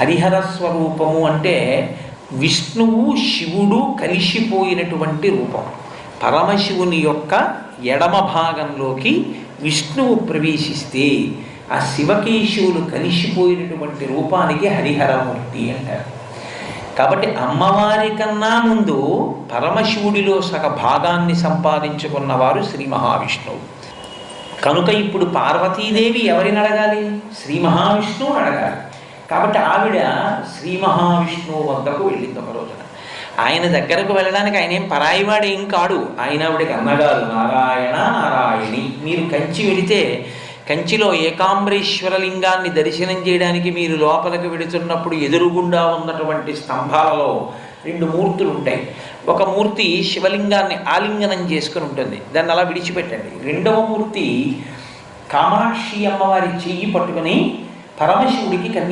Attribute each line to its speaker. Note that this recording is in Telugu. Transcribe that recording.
Speaker 1: హరిహర స్వరూపము అంటే విష్ణువు శివుడు కలిసిపోయినటువంటి రూపం. పరమశివుని యొక్క ఎడమ భాగంలోకి విష్ణువు ప్రవేశిస్తే ఆ శివకేశవులు కలిసిపోయినటువంటి రూపానికి హరిహరమూర్తి అంటారు. కాబట్టి అమ్మవారి కన్నా ముందు పరమశివుడిలో సగ భాగాన్ని సంపాదించుకున్నవారు శ్రీ మహావిష్ణువు. కనుక ఇప్పుడు పార్వతీదేవి ఎవరిని అడగాలి? శ్రీ మహావిష్ణువుని అడగాలి. కాబట్టి ఆవిడ శ్రీ మహావిష్ణువు వద్దకు వెళ్ళింది ఒక రోజున. ఆయన దగ్గరకు వెళ్ళడానికి ఆయన ఏం పరాయివాడు ఏం కాడు. ఆయన ఆవిడకి అన్నగారు నారాయణ నారాయణి. మీరు కంచి వెళితే కంచిలో ఏకాంబరేశ్వర లింగాన్ని దర్శనం చేయడానికి మీరు లోపలికి వెళుతున్నప్పుడు ఎదురుగుండా ఉన్నటువంటి స్తంభాలలో 2 మూర్తులు ఉంటాయి. ఒక మూర్తి శివలింగాన్ని ఆలింగనం చేసుకుని ఉంటుంది, దాన్ని అలా విడిచిపెట్టండి. రెండవ మూర్తి కామాక్షి అమ్మవారి చెయ్యి పట్టుకుని పరమశివుడికి